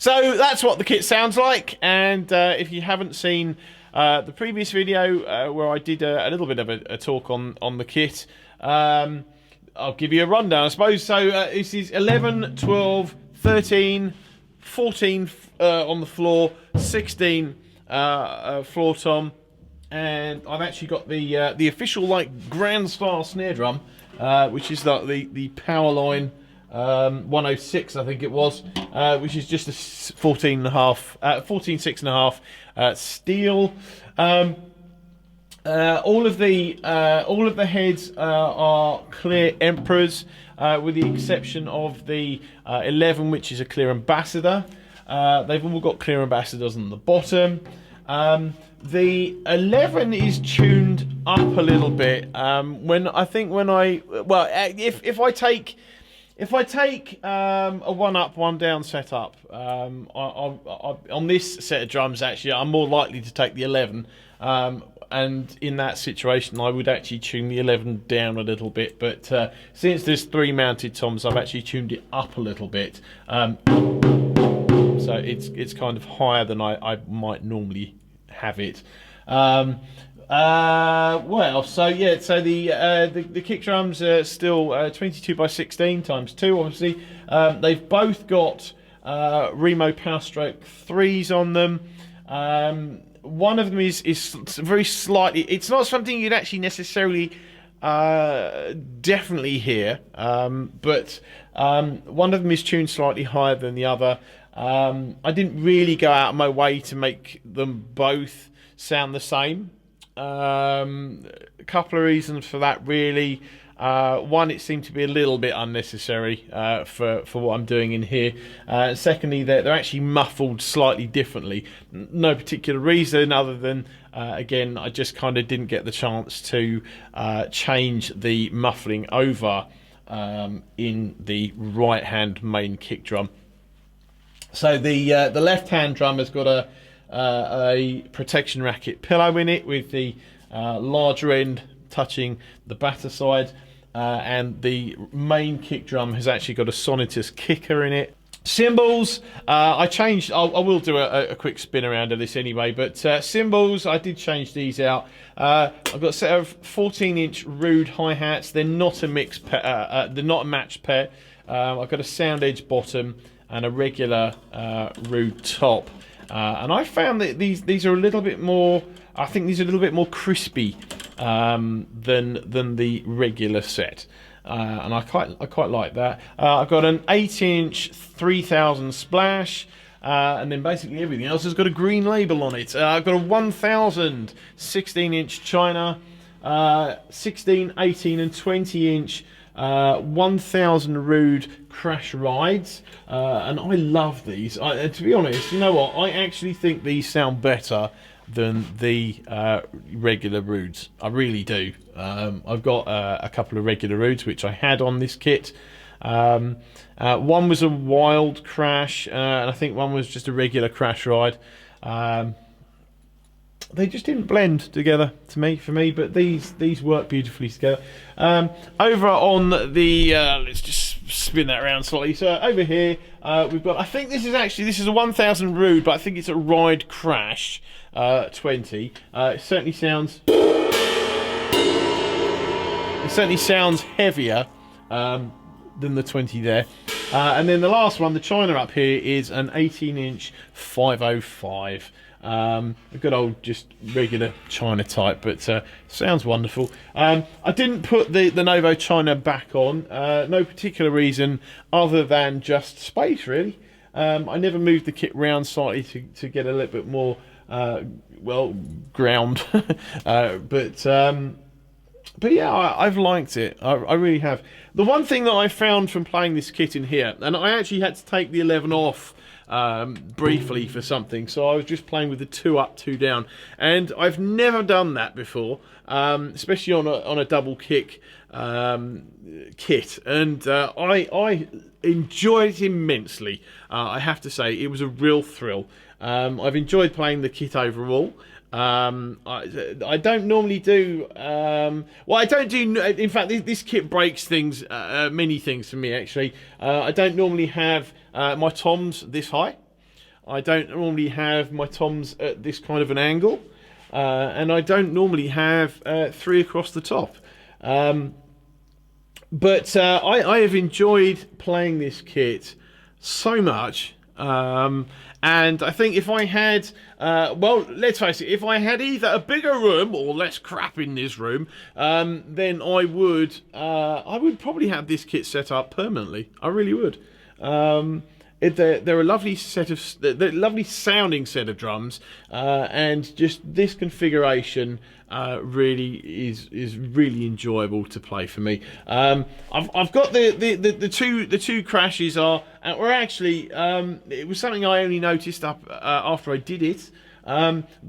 So that's what the kit sounds like, and if you haven't seen the previous video where I did a little bit of a talk on the kit, I'll give you a rundown, I suppose. So this is 11, 12, 13, 14 on the floor, 16 floor tom, and I've actually got the official like Granstar snare drum, which is the Powerline 106, I think it was, which is just a 14.5 steel. All of the heads are clear Emperors, with the exception of the 11, which is a clear Ambassador. They've all got clear Ambassadors on the bottom. The 11 is tuned up a little bit. If I take a one up, one down setup, on this set of drums, actually, I'm more likely to take the 11. And in that situation, I would actually tune the 11 down a little bit. But since there's 3 mounted toms, I've actually tuned it up a little bit. So it's kind of higher than I might normally have it. Well, so yeah, so the kick drums are still 22x16 times 2, obviously. They've both got Remo Power Stroke 3s on them. One of them is very slightly, it's not something you'd actually necessarily definitely hear, but one of them is tuned slightly higher than the other. I didn't really go out of my way to make them both sound the same. A couple of reasons for that, really. One, it seemed to be a little bit unnecessary for what I'm doing in here. Secondly, they're actually muffled slightly differently. No particular reason other than, again, I just kind of didn't get the chance to change the muffling over in the right-hand main kick drum. So the left-hand drum has got a protection racket pillow in it with the larger end touching the batter side, and the main kick drum has actually got a Sonitus kicker in it. Cymbals, I changed. I will do a quick spin around of this anyway, but cymbals, I did change these out. I've got a set of 14-inch Rude hi-hats. They're not a mixed pair, they're not a matched pair. I've got a Sound Edge bottom and a regular Rude top, and I found that these are a little bit more, I think these are a little bit more crispy than the regular set, and I quite like that. I've got an 8-inch 3000 splash, and then basically everything else has got a green label on it. I've got a 1000 16-inch China, 16, 18, and 20-inch 1000 Rude crash rides, and I love these. To be honest, you know what? I actually think these sound better than the regular Rudes. I really do. I've got a couple of regular Rudes which I had on this kit. One was a wild crash, and I think one was just a regular crash ride. They just didn't blend together for me, but these work beautifully together. Over on the let's just spin that around slightly. So over here we've got, I think this is a 1000 Rude, but I think it's a Ride Crash 20. It certainly sounds heavier than the 20 there. And then the last one, the China up here, is an 18-inch 505. A good old just regular China type, but sounds wonderful. I didn't put the Novo China back on, no particular reason other than just space, really. I never moved the kit round slightly to get a little bit more well, ground. But yeah, I've liked it. I really have. The one thing that I found from playing this kit in here, and I actually had to take the 11 off briefly for something, so I was just playing with the 2 up, 2 down, and I've never done that before, especially on a double kick kit, and I enjoyed it immensely. I have to say, it was a real thrill. I've enjoyed playing the kit overall. I don't normally do in fact this kit breaks things, many things for me actually. I don't normally have my toms this high, I don't normally have my toms at this kind of an angle, and I don't normally have 3 across the top. But I have enjoyed playing this kit so much. And I think if I had, well, let's face it, if I had either a bigger room or less crap in this room, then I would probably have this kit set up permanently. I really would. They're a lovely they're a lovely sounding set of drums, and just this configuration really is really enjoyable to play for me. I've got the two crashes were actually it was something I only noticed up after I did it,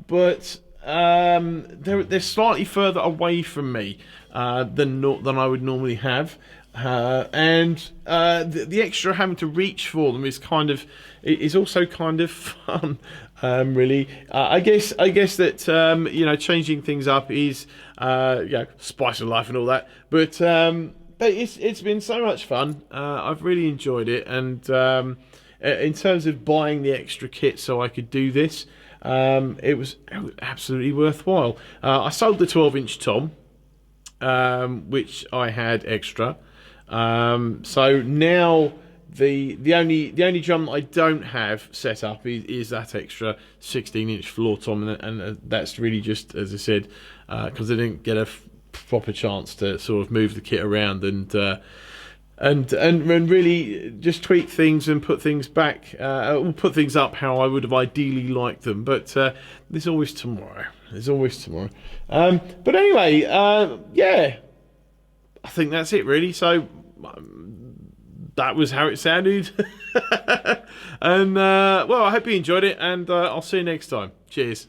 but they're slightly further away from me than I would normally have. And the extra having to reach for them is also kind of fun, really. I guess that changing things up is spice of life and all that. But it's been so much fun. I've really enjoyed it, and in terms of buying the extra kit so I could do this, it was absolutely worthwhile. I sold the 12-inch tom, which I had extra. So now the only drum that I don't have set up is that extra 16-inch floor tom, and that's really just, as I said, because I didn't get a proper chance to sort of move the kit around and really just tweak things and put things back, or put things up how I would have ideally liked them. But there's always tomorrow. There's always tomorrow. But anyway, yeah, I think that's it really. So that was how it sounded. And well, I hope you enjoyed it, and I'll see you next time. Cheers.